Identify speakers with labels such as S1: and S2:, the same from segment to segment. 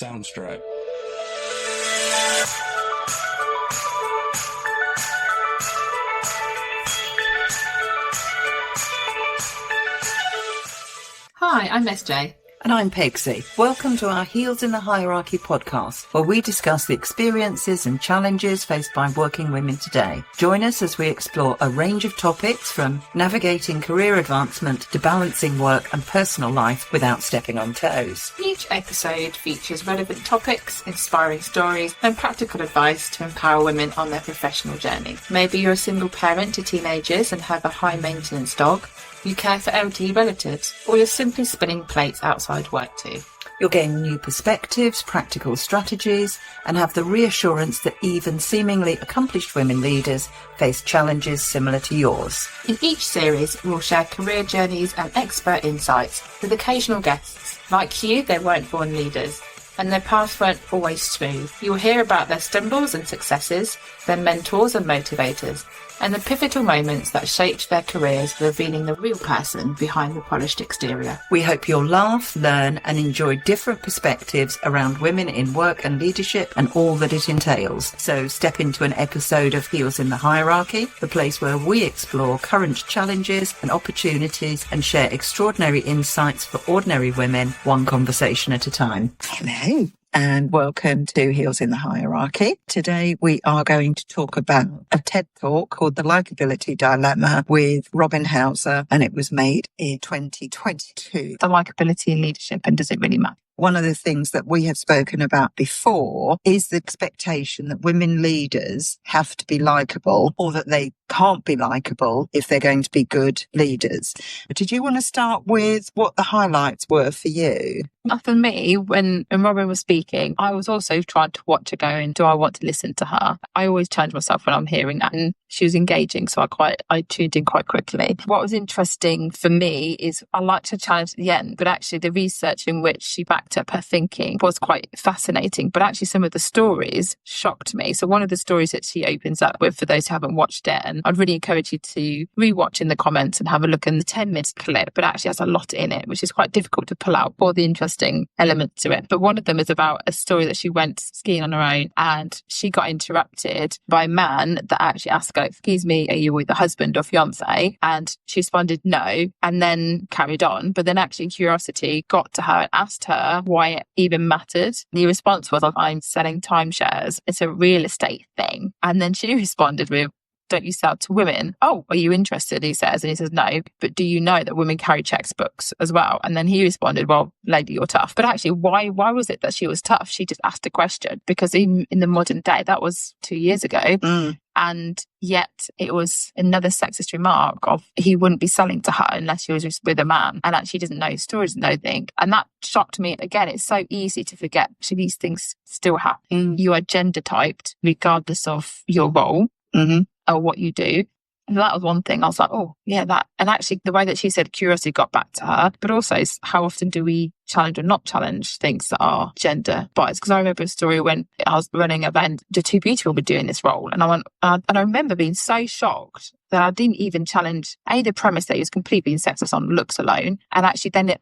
S1: Soundstripe.
S2: Hi, I'm SJ.
S3: And I'm Pegsy. Welcome to our Heels in the Hierarchy podcast, where we discuss the experiences and challenges faced by working women today. Join us as we explore a range of topics from navigating career advancement to balancing work and personal life without stepping on toes.
S2: Each episode features relevant topics, inspiring stories, and practical advice to empower women on their professional journey. Maybe you're a single parent to teenagers and have a high-maintenance dog. You care for elderly relatives, or you're simply spinning plates outside work too.
S3: You'll gain new perspectives, practical strategies, and have the reassurance that even seemingly accomplished women leaders face challenges similar to yours.
S2: In each series, we'll share career journeys and expert insights with occasional guests. Like you, they weren't born leaders, and their paths weren't always smooth. You'll hear about their stumbles and successes, their mentors and motivators, and the pivotal moments that shaped their careers, revealing the real person behind the polished exterior.
S3: We hope you'll laugh, learn, and enjoy different perspectives around women in work and leadership and all that it entails. So step into an episode of Heels in the Hierarchy, the place where we explore current challenges and opportunities and share extraordinary insights for ordinary women, one conversation at a time.
S4: Hello. And welcome to Heels in the Hierarchy. Today we are going to talk about a TED Talk called The Likeability Dilemma with Robin Hauser, and it was made in 2022.
S2: The likeability in leadership, and does it really matter?
S4: One of the things that we have spoken about before is the expectation that women leaders have to be likeable, or that they can't be likeable if they're going to be good leaders. But did you want to start with what the highlights were for you?
S2: For me, when Robin was speaking, I was also trying to watch her going, do I want to listen to her? I always challenge myself when I'm hearing that, and she was engaging, so I tuned in quite quickly. What was interesting for me is I liked her challenge at the end, but actually the research in which she backed up her thinking was quite fascinating, but actually some of the stories shocked me. So one of the stories that she opens up with, for those who haven't watched it, and I'd really encourage you to rewatch in the comments and have a look in the 10-minute clip, but actually has a lot in it, which is quite difficult to pull out for the interesting element to it. But one of them is about a story that she went skiing on her own, and she got interrupted by a man that actually asked her, excuse me, are you with a husband or fiance? And she responded no, and then carried on. But then actually curiosity got to her and asked her why it even mattered. The response was, I'm selling timeshares. It's a real estate thing. And then she responded with, don't you sell to women? Oh, are you interested? He says, and he says, no, but do you know that women carry textbooks as well? And then he responded, well, lady, you're tough. But actually, why was it that she was tough? She just asked a question, because even in the modern day, that was 2 years ago. And yet it was another sexist remark of he wouldn't be selling to her unless she was just with a man. And actually doesn't know stories and nothing. And that shocked me. Again, it's so easy to forget. So these things still happen. You are gender typed regardless of your role. Or what you do. And that was one thing. I was like, oh, yeah, that. And actually, the way that she said curiosity got back to her, but also how often do we challenge or not challenge things that are gender biased? Because I remember a story when I was running an event, the two beautiful were doing this role. And I went, and I remember being so shocked that I didn't even challenge, the premise that he was completely being sexist on looks alone. And actually then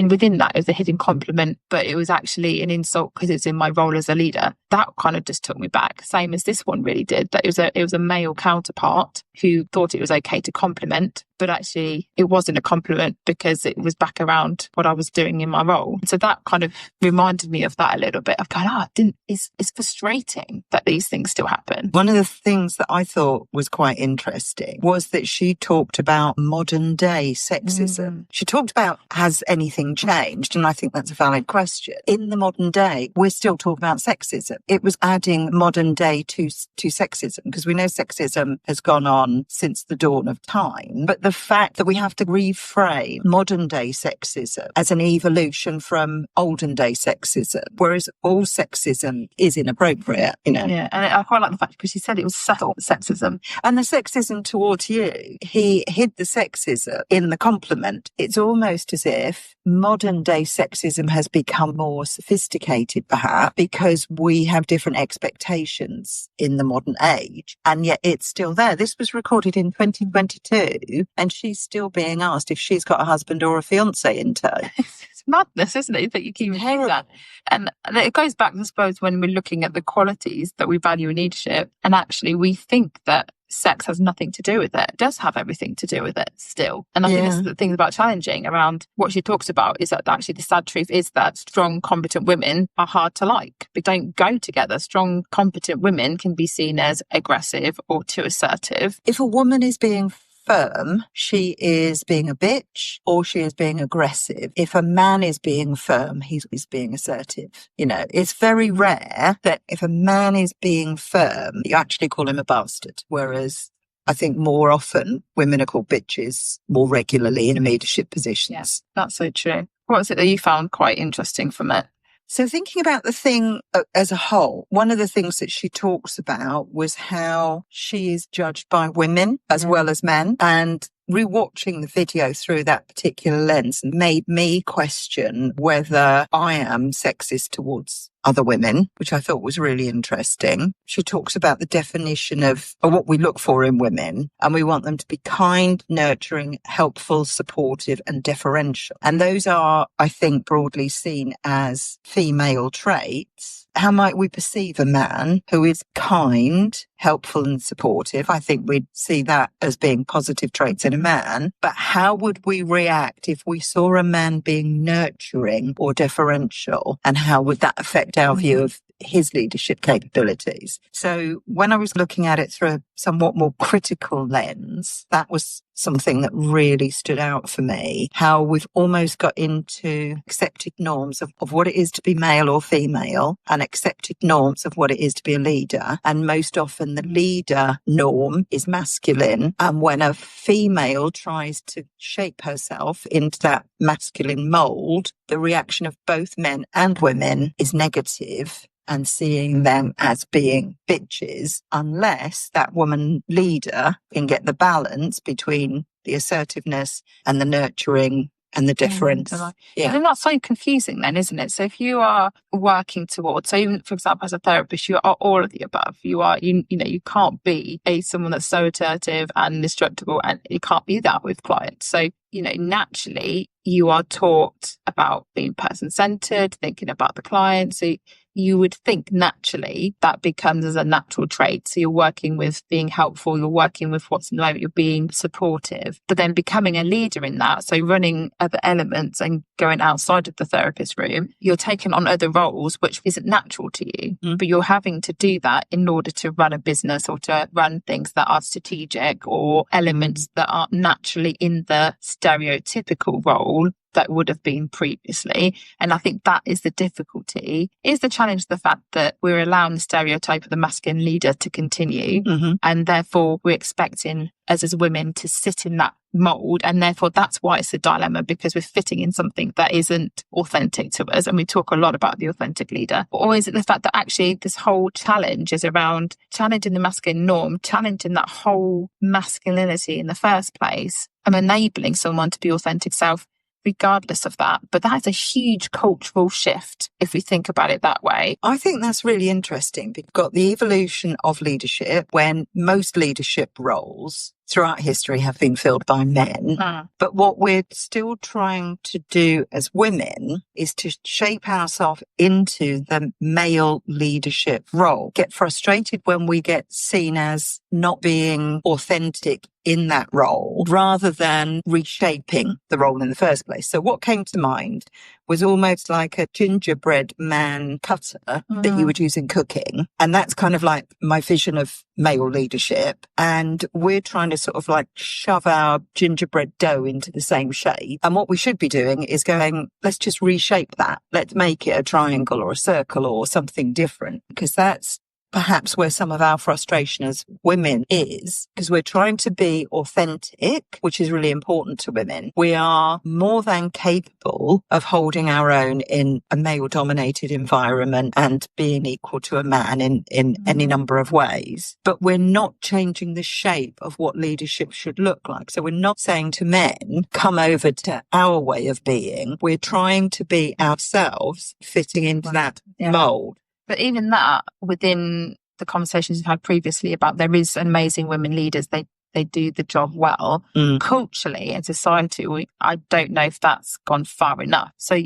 S2: within that, it was a hidden compliment, but it was actually an insult because it's in my role as a leader. That kind of just took me back, same as this one really did. That it was a male counterpart who thought it was okay to compliment, but actually it wasn't a compliment because it was back around what I was doing in my role. So that kind of reminded me of that a little bit of going, it's frustrating that these things still happen.
S4: One of the things that I thought was quite interesting was that she talked about modern day sexism. She talked about, has anything changed? And I think that's a valid question. In the modern day, we're still talking about sexism. It was adding modern day to sexism, because we know sexism has gone on since the dawn of time. But the fact that we have to reframe modern day sexism as an evolution from olden day sexism, whereas all sexism is inappropriate,
S2: Yeah, and I quite like the fact because she said it was subtle sexism.
S4: And the sexism towards you, he hid the sexism in the compliment. It's almost as if modern day sexism has become more sophisticated, perhaps, because we have different expectations in the modern age, and yet it's still there. This was recorded in 2022, and she's still being asked if she's got a husband or a fiance in tow.
S2: It's madness, isn't it, that you keep doing that? And it goes back, I suppose, when we're looking at the qualities that we value in leadership, and actually we think that sex has nothing to do with it. It does have everything to do with it still. And I think that's the thing about challenging around what she talks about, is that actually the sad truth is that strong, competent women are hard to like. They don't go together. Strong, competent women can be seen as aggressive or too assertive.
S4: If a woman is being firm, she is being a bitch, or she is being aggressive. If a man is being firm, he's being assertive. You know, it's very rare that if a man is being firm, you actually call him a bastard. Whereas I think more often women are called bitches more regularly in leadership positions.
S2: Yes, that's so true. What is it that you found quite interesting from it?
S4: So thinking about the thing as a whole, one of the things that she talks about was how she is judged by women as well as men. And rewatching the video through that particular lens made me question whether I am sexist towards other women, which I thought was really interesting. She talks about the definition of what we look for in women, and we want them to be kind, nurturing, helpful, supportive, and deferential. And those are, I think, broadly seen as female traits. How might we perceive a man who is kind, helpful, and supportive? I think we'd see that as being positive traits in a man. But how would we react if we saw a man being nurturing or deferential? And how would that affect our view of his leadership capabilities? So when I was looking at it through a somewhat more critical lens, that was something that really stood out for me. How we've almost got into accepted norms of what it is to be male or female, and accepted norms of what it is to be a leader. And most often the leader norm is masculine. And when a female tries to shape herself into that masculine mould, the reaction of both men and women is negative, and seeing them as being bitches, unless that woman leader can get the balance between the assertiveness and the nurturing and the deference.
S2: Yeah. And that's so confusing then, isn't it? So if you are working towards, so even, for example, as a therapist, you are all of the above. You are, you know, you can't be someone that's so assertive and indestructible, and you can't be that with clients. So, you know, naturally you are taught about being person-centered, thinking about the client. So you would think naturally that becomes as a natural trait. So you're working with being helpful, you're working with what's in the moment, you're being supportive, but then becoming a leader in that. So running other elements and going outside of the therapist room, you're taking on other roles, which isn't natural to you, but you're having to do that in order to run a business or to run things that are strategic or elements that aren't naturally in the stereotypical role that would have been previously. And I think that is the difficulty, is the challenge, the fact that we're allowing the stereotype of the masculine leader to continue. And therefore we're expecting us as women to sit in that mold. And therefore that's why it's a dilemma, because we're fitting in something that isn't authentic to us. And we talk a lot about the authentic leader. Or is it the fact that actually this whole challenge is around challenging the masculine norm, challenging that whole masculinity in the first place, and enabling someone to be authentic self regardless of that? But that's a huge cultural shift if we think about it that way.
S4: I think that's really interesting. We've got the evolution of leadership, when most leadership roles throughout history have been filled by men. But what we're still trying to do as women is to shape ourselves into the male leadership role. Get frustrated when we get seen as not being authentic in that role, rather than reshaping the role in the first place. So what came to mind was almost like a gingerbread man cutter that you would use in cooking. And that's kind of like my vision of male leadership. And we're trying to sort of like shove our gingerbread dough into the same shape. And what we should be doing is going, let's just reshape that. Let's make it a triangle or a circle or something different, because that's perhaps where some of our frustration as women is, because we're trying to be authentic, which is really important to women. We are more than capable of holding our own in a male-dominated environment and being equal to a man in any number of ways. But we're not changing the shape of what leadership should look like. So we're not saying to men, come over to our way of being. We're trying to be ourselves, fitting into that mold.
S2: But even that, within the conversations we've had previously about there is amazing women leaders, they do the job well. Culturally and society, I don't know if that's gone far enough. So,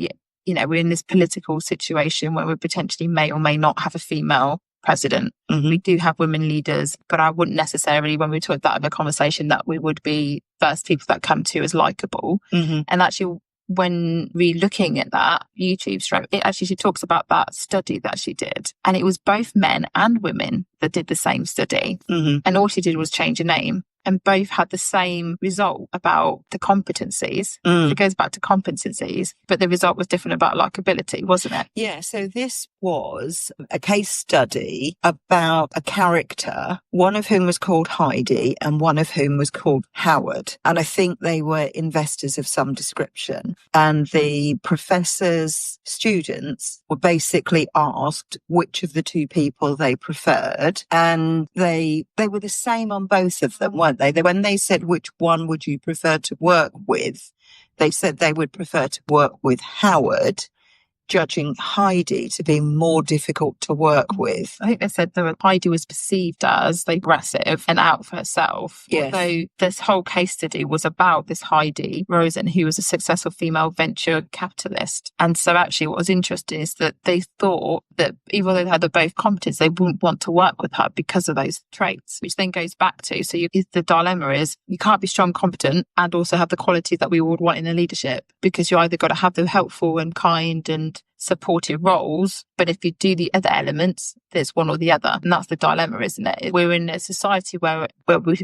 S2: we're in this political situation where we potentially may or may not have a female president. We do have women leaders, but I wouldn't necessarily, when we talk that other conversation, that we would be first people that come to as likable. And actually, when we're looking at that YouTube stream, she talks about that study that she did. And it was both men and women that did the same study. And all she did was change a name. And both had the same result about the competencies. It goes back to competencies, but the result was different about likability, wasn't it?
S4: Yeah, so this was a case study about a character, one of whom was called Heidi and one of whom was called Howard. And I think they were investors of some description. And the professor's students were basically asked which of the two people they preferred. And they were the same on both of them, weren't they? When they said which one would you prefer to work with, they said they would prefer to work with Howard, judging Heidi to be more difficult to work with.
S2: I think they said that Heidi was perceived as aggressive and out for herself.
S4: Yes.
S2: Although this whole case study was about this Heidi Rosen, who was a successful female venture capitalist. And so actually what was interesting is that they thought that even though they had both competence, they wouldn't want to work with her because of those traits, which then goes back to, the dilemma is you can't be strong, competent, and also have the qualities that we would want in a leadership, because you either got to have the helpful and kind and supportive roles, but if you do the other elements, there's one or the other, and that's the dilemma, isn't it? We're in a society where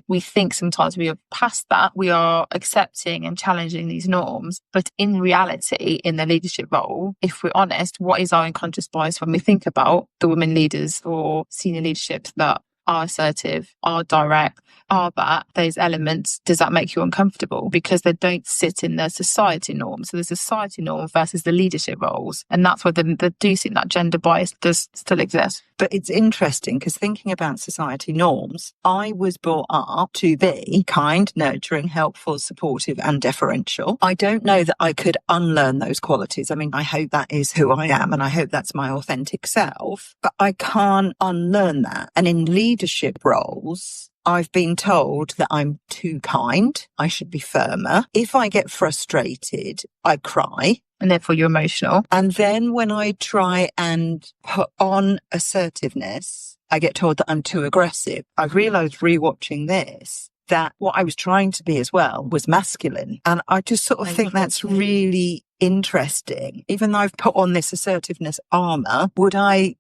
S2: we think sometimes we are past that, we are accepting and challenging these norms, but in reality, in the leadership role, if we're honest, what is our unconscious bias when we think about the women leaders or senior leadership that are assertive, are direct, are that, those elements, does that make you uncomfortable? Because they don't sit in the society norm. So the society norm versus the leadership roles. And that's where they do think that gender bias does still exist.
S4: But it's interesting because thinking about society norms, I was brought up to be kind, nurturing, helpful, supportive and deferential. I don't know that I could unlearn those qualities. I mean, I hope that is who I am and I hope that's my authentic self, but I can't unlearn that. And in leadership roles, I've been told that I'm too kind. I should be firmer. If I get frustrated, I cry.
S2: And therefore you're emotional.
S4: And then when I try and put on assertiveness, I get told that I'm too aggressive. I've realised rewatching this that what I was trying to be as well was masculine. And I just sort of think that's really interesting. Even though I've put on this assertiveness armour, would I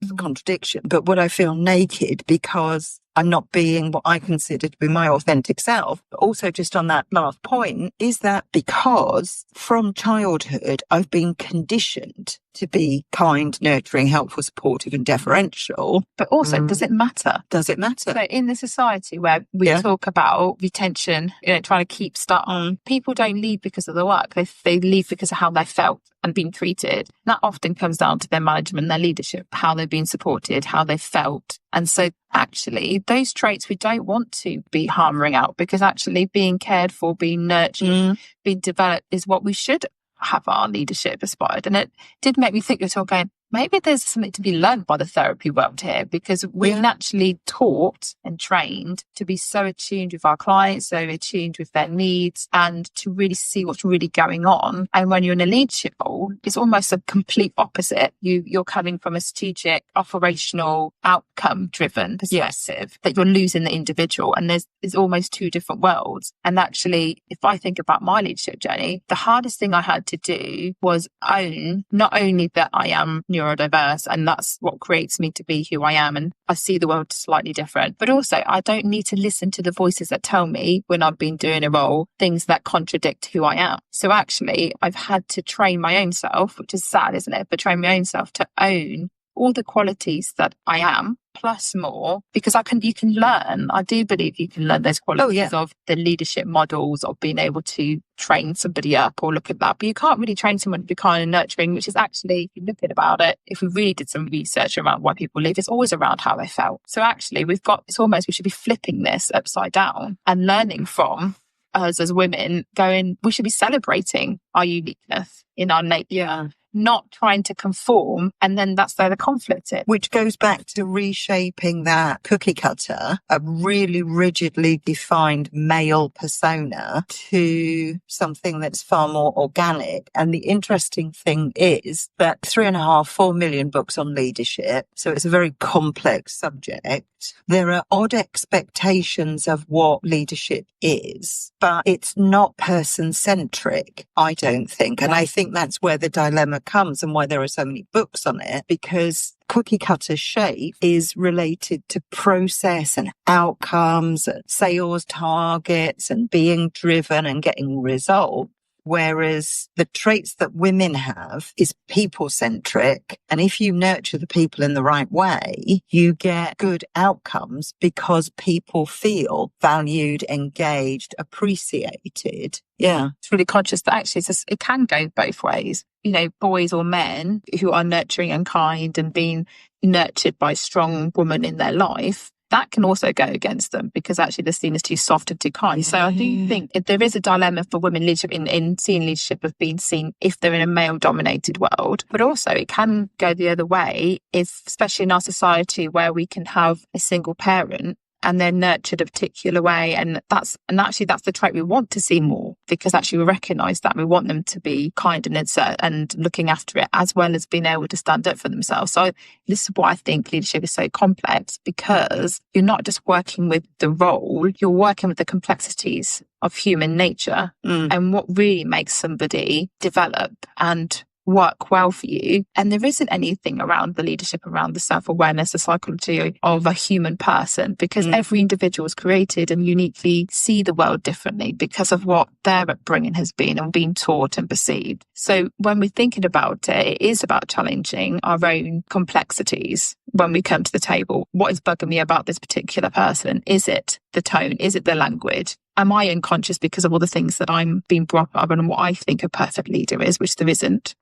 S4: feel naked because I'm not being what I consider to be my authentic self? But also just on that last point, is that because from childhood, I've been conditioned to be kind, nurturing, helpful, supportive and deferential.
S2: But also, does it matter?
S4: Does it matter?
S2: So in the society where we talk about retention, trying to keep staff, people don't leave because of the work. They leave because of how they felt and being treated. That often comes down to their management, their leadership, how they've been supported, how they felt. And so actually those traits we don't want to be hammering out, because actually being cared for, being nurtured, being developed is what we should have our leadership aspired. And it did make me think, you're talking, maybe there's something to be learned by the therapy world here, because we're naturally taught and trained to be so attuned with our clients, so attuned with their needs, and to really see what's really going on. And when you're in a leadership role, it's almost a complete opposite. You're coming from a strategic, operational, outcome-driven perspective that you're losing the individual. And there's almost two different worlds. And actually, if I think about my leadership journey, the hardest thing I had to do was own not only that I am neurodiverse and that's what creates me to be who I am, and I see the world slightly different, but also I don't need to listen to the voices that tell me when I've been doing a role things that contradict who I am. So actually I've had to train my own self, which is sad, isn't it, but train my own self to own all the qualities that I am, plus more, because you can learn. I do believe you can learn those qualities of the leadership models, of being able to train somebody up or look at that. But you can't really train someone to be kind and nurturing, which is actually, if you look at about it, if we really did some research around why people leave, it's always around how they felt. So actually it's almost, we should be flipping this upside down and learning from us as women, going, we should be celebrating our uniqueness in our nature. not trying to conform. And then that's where the conflict is.
S4: Which goes back to reshaping that cookie cutter, a really rigidly defined male persona, to something that's far more organic. And the interesting thing is that 3.5-4 million books on leadership, so it's a very complex subject. There are odd expectations of what leadership is, but it's not person-centric, I don't think. And I think that's where the dilemma comes and why there are so many books on it, because cookie cutter shape is related to process and outcomes, and sales targets and being driven and getting results. Whereas the traits that women have is people-centric. And if you nurture the people in the right way, you get good outcomes because people feel valued, engaged, appreciated. Yeah.
S2: It's really conscious that actually it can go both ways. You know, boys or men who are nurturing and kind and being nurtured by a strong woman in their life, that can also go against them because actually they're seen as too soft and too kind. So I do think there is a dilemma for women leadership in seeing leadership of being seen if they're in a male-dominated world. But also it can go the other way, if, especially in our society where we can have a single parent and they're nurtured a particular way. And actually that's the trait we want to see more, because actually we recognise that we want them to be kind and looking after it, as well as being able to stand up for themselves. So this is why I think leadership is so complex, because you're not just working with the role, you're working with the complexities of human nature and what really makes somebody develop and work well for you. And there isn't anything around the leadership, around the self-awareness, the psychology of a human person, because every individual is created and uniquely see the world differently because of what their upbringing has been and been taught and perceived. So when we're thinking about it, it is about challenging our own complexities when we come to the table. What is bugging me about this particular person? Is it the tone? Is it the language? Am I unconscious because of all the things that I'm being brought up and what I think a perfect leader is, which there isn't?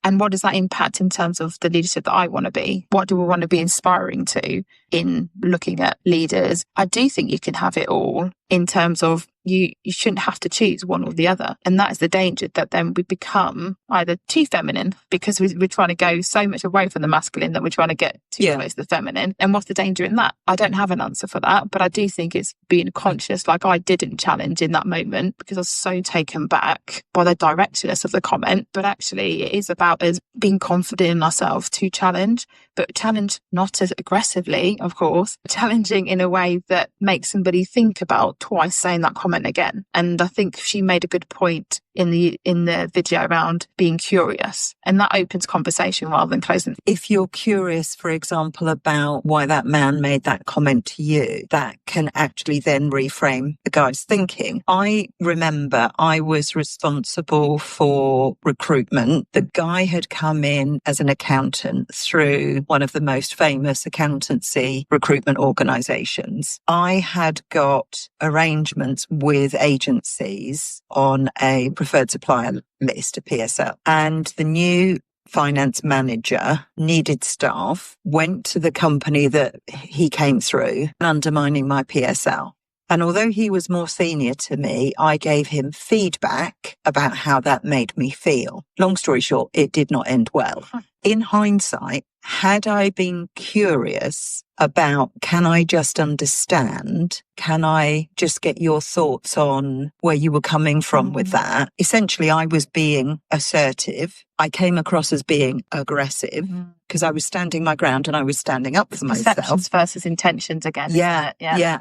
S2: And what does that impact in terms of the leadership that I want to be? What do we want to be inspiring to in looking at leaders? I do think you can have it all in terms of you shouldn't have to choose one or the other. And that is the danger, that then we become either too feminine because we're trying to go so much away from the masculine that we're trying to get too close to the feminine. And what's the danger in that? I don't have an answer for that, but I do think it's being conscious, like I didn't challenge in that moment because I was so taken back by the directness of the comment. But actually it is about us being confident in ourselves to challenge, but challenge not as aggressively, of course, challenging in a way that makes somebody think about twice saying that comment again. And I think she made a good point in the video around being curious, and that opens conversation rather than closing.
S4: If you're curious, for example, about why that man made that comment to you, that can actually then reframe the guy's thinking. I remember I was responsible for recruitment. The guy had come in as an accountant through one of the most famous accountancy recruitment organisations. I had got arrangements with agencies on a preferred supplier list, a PSL, and the new finance manager needed staff, went to the company that he came through, undermining my PSL. And although he was more senior to me, I gave him feedback about how that made me feel. Long story short, it did not end well. In hindsight, had I been curious about, can I just understand? Can I just get your thoughts on where you were coming from with that? Essentially, I was being assertive. I came across as being aggressive because I was standing my ground and I was standing up for myself.
S2: Perceptions versus intentions again.
S4: Yeah,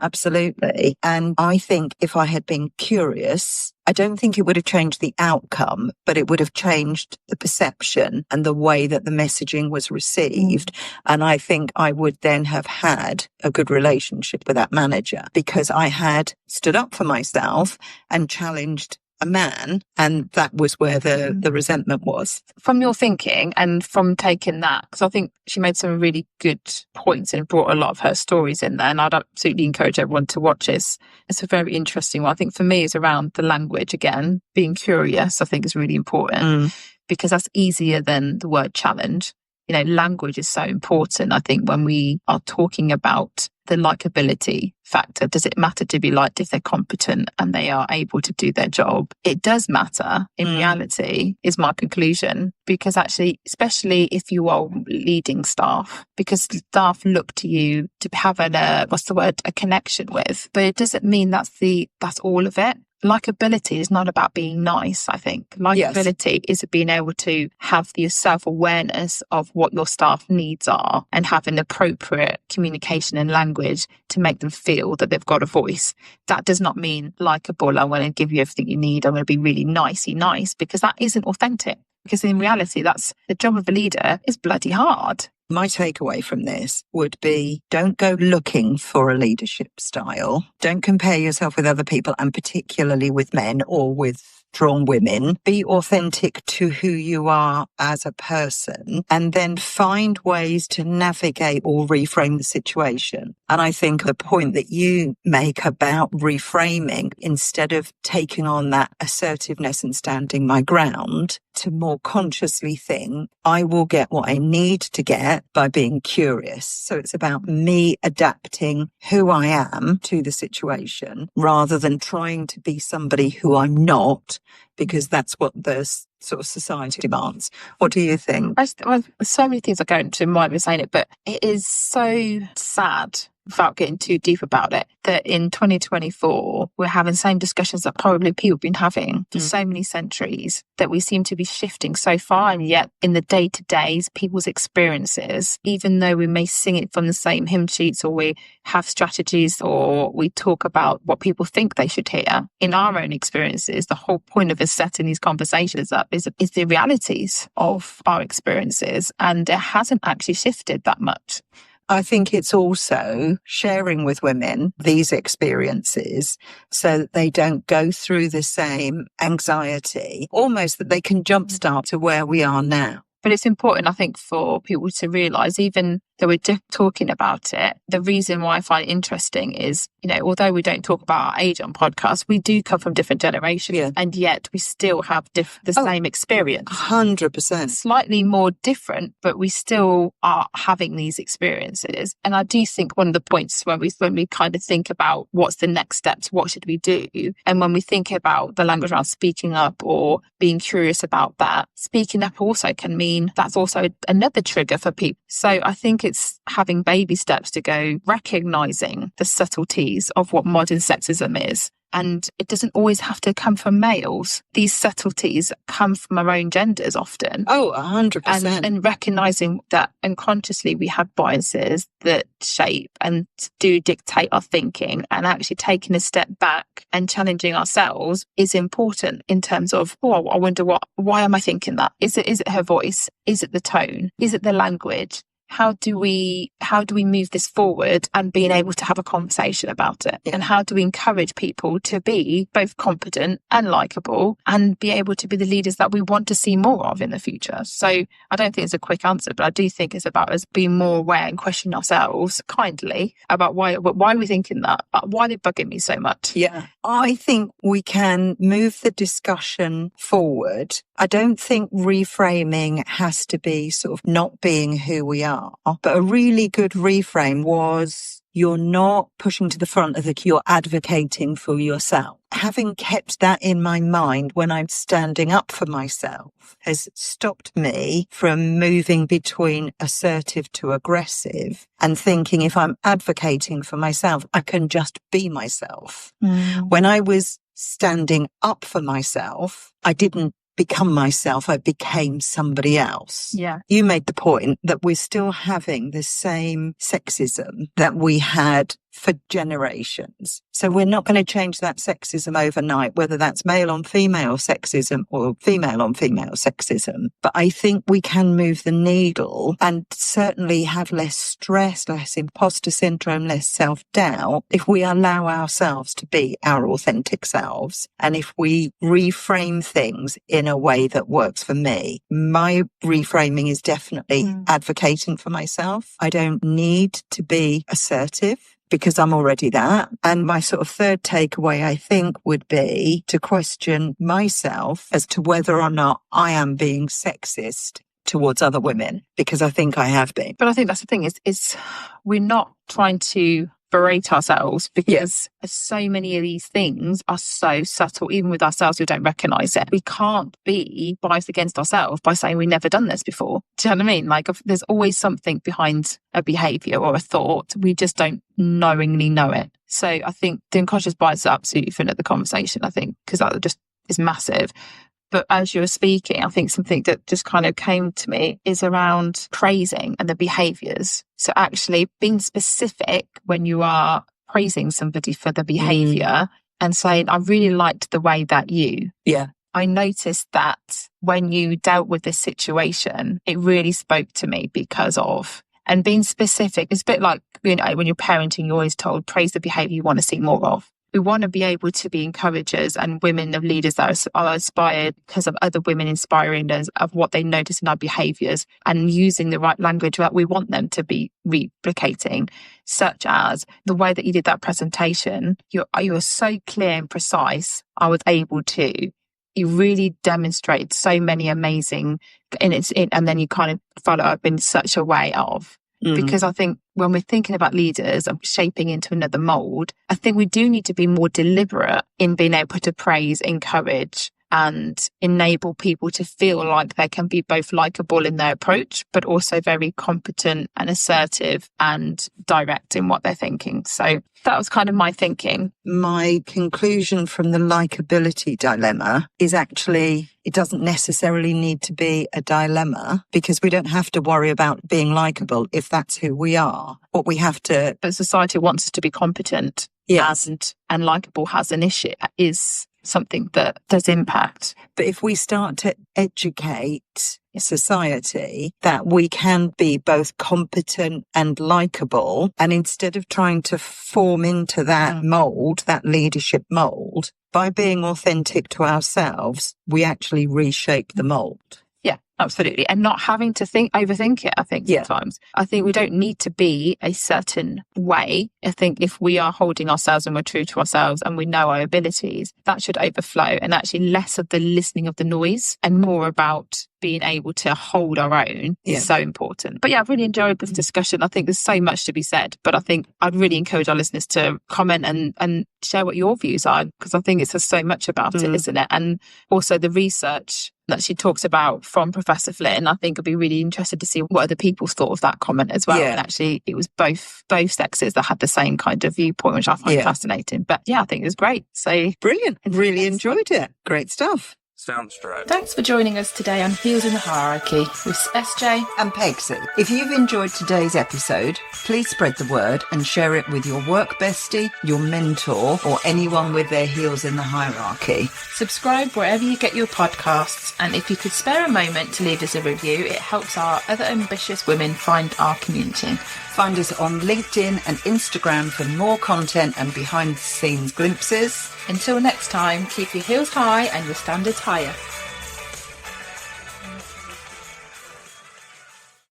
S4: absolutely. And I think if I had been curious, I don't think it would have changed the outcome, but it would have changed the perception and the way that the messaging was received. And I think I would then have had a good relationship with that manager because I had stood up for myself and challenged a man, and that was where the resentment was.
S2: From your thinking and from taking that, because I think she made some really good points and brought a lot of her stories in there, and I'd absolutely encourage everyone to watch this. It's a very interesting one. I think for me it's around the language again. Being curious, I think, is really important because that's easier than the word challenge. You know, language is so important, I think, when we are talking about the likability factor. Does it matter to be liked if they're competent and they are able to do their job? It does matter in reality, is my conclusion, because actually, especially if you are leading staff, because staff look to you to have a connection with, but it doesn't mean that's all of it. Likability is not about being nice, I think. Likability is being able to have the self-awareness of what your staff needs are and have an appropriate communication and language to make them feel that they've got a voice. That does not mean likable. I want to give you everything you need. I'm going to be really nicey nice, because that isn't authentic. Because in reality, that's the job of a leader is bloody hard.
S4: My takeaway from this would be, don't go looking for a leadership style. Don't compare yourself with other people, and particularly with men or with strong women. Be authentic to who you are as a person, and then find ways to navigate or reframe the situation. And I think the point that you make about reframing, instead of taking on that assertiveness and standing my ground, to more consciously think, I will get what I need to get by being curious. So it's about me adapting who I am to the situation rather than trying to be somebody who I'm not, because that's what the sort of society demands. What do you think?
S2: So many things are going to mind me saying it, but it is so sad, without getting too deep about it, that in 2024, we're having the same discussions that probably people have been having for so many centuries, that we seem to be shifting so far. And yet in the day-to-days, people's experiences, even though we may sing it from the same hymn sheets, or we have strategies, or we talk about what people think they should hear, in our own experiences, the whole point of us setting these conversations up is the realities of our experiences. And it hasn't actually shifted that much.
S4: I think it's also sharing with women these experiences so that they don't go through the same anxiety, almost that they can jumpstart to where we are now.
S2: But it's important, I think, for people to realise, even though we're just talking about it, the reason why I find it interesting is, although we don't talk about our age on podcasts, we do come from different generations, and yet we still have the same experience.
S4: 100%.
S2: Slightly more different, but we still are having these experiences. And I do think one of the points when we kind of think about what's the next steps, what should we do? And when we think about the language around speaking up or being curious about that, speaking up also can mean that's also another trigger for people. So I think it's having baby steps to go, recognizing the subtleties of what modern sexism is. And it doesn't always have to come from males. These subtleties come from our own genders often.
S4: 100%.
S2: And recognizing that unconsciously we have biases that shape and do dictate our thinking, and actually taking a step back and challenging ourselves is important in terms of, I wonder why am I thinking that? Is it her voice? Is it the tone? Is it the language? How do we move this forward and being able to have a conversation about it? And how do we encourage people to be both competent and likable and be able to be the leaders that we want to see more of in the future? So I don't think it's a quick answer, but I do think it's about us being more aware and questioning ourselves kindly about why are we thinking that? Why are they bugging me so much?
S4: Yeah, I think we can move the discussion forward. I don't think reframing has to be sort of not being who we are. But a really good reframe was, you're not pushing to the front of the queue, you're advocating for yourself. Having kept that in my mind when I'm standing up for myself has stopped me from moving between assertive to aggressive and thinking, if I'm advocating for myself, I can just be myself. When I was standing up for myself, I didn't become myself, I became somebody else.
S2: Yeah.
S4: You made the point that we're still having the same sexism that we had for generations. So we're not going to change that sexism overnight, whether that's male on female sexism or female on female sexism. But I think we can move the needle and certainly have less stress, less imposter syndrome, less self-doubt if we allow ourselves to be our authentic selves. And if we reframe things in a way that works for me. My reframing is definitely advocating for myself. I don't need to be assertive, because I'm already that. And my sort of third takeaway, I think, would be to question myself as to whether or not I am being sexist towards other women, because I think I have been.
S2: But I think that's the thing is we're not trying to berate ourselves because so many of these things are so subtle, even with ourselves who don't recognise it. We can't be biased against ourselves by saying we've never done this before. Do you know what I mean? Like, there's always something behind a behaviour or a thought. We just don't knowingly know it. So I think the unconscious bias is absolutely for another conversation, I think, because that just is massive. But as you were speaking, I think something that just kind of came to me is around praising and the behaviours. So actually being specific when you are praising somebody for the behaviour and saying, I really liked the way that I noticed that when you dealt with this situation, it really spoke to me because of, and being specific, it's a bit like, when you're parenting, you're always told, praise the behaviour you want to see more of. We want to be able to be encouragers and women of leaders that are inspired because of other women inspiring us of what they notice in our behaviours and using the right language that we want them to be replicating, such as the way that you did that presentation. You were so clear and precise. I was able to. You really demonstrate so many amazing, and then you kind of follow up in such a way of. Because I think when we're thinking about leaders and shaping into another mould, I think we do need to be more deliberate in being able to praise, encourage, and enable people to feel like they can be both likeable in their approach, but also very competent and assertive and direct in what they're thinking. So that was kind of my thinking.
S4: My conclusion from the likability dilemma is actually it doesn't necessarily need to be a dilemma because we don't have to worry about being likable if that's who we are. What we have to...
S2: But society wants us to be competent and likable has an issue, is something that does impact.
S4: But if we start to educate society that we can be both competent and likable, and instead of trying to form into that mould, that leadership mould, by being authentic to ourselves, we actually reshape the mould.
S2: Yeah, absolutely. And not having to overthink it, I think, sometimes. I think we don't need to be a certain way. I think if we are holding ourselves and we're true to ourselves and we know our abilities, that should overflow, and actually less of the listening of the noise and more about being able to hold our own is so important. But yeah, I've really enjoyed this discussion. I think there's so much to be said, but I think I'd really encourage our listeners to comment and share what your views are, because I think it's just so much about it, isn't it? And also the research that she talks about from Professor Flynn, I think I'd be really interested to see what other people thought of that comment as well. And actually it was both sexes that had the same kind of viewpoint, which I find fascinating. But yeah, I think it was great. So
S4: brilliant. Really enjoyed it. Great stuff.
S1: Sounds right.
S2: Thanks for joining us today on Heels in the Hierarchy with SJ
S3: and Pegsy. If you've enjoyed today's episode, please spread the word and share it with your work bestie, your mentor, or anyone with their heels in the hierarchy.
S2: Subscribe wherever you get your podcasts, and if you could spare a moment to leave us a review, it helps our other ambitious women find our community.
S3: Find us on LinkedIn and Instagram for more content and behind-the-scenes glimpses.
S2: Until next time, keep your heels high and your standards higher.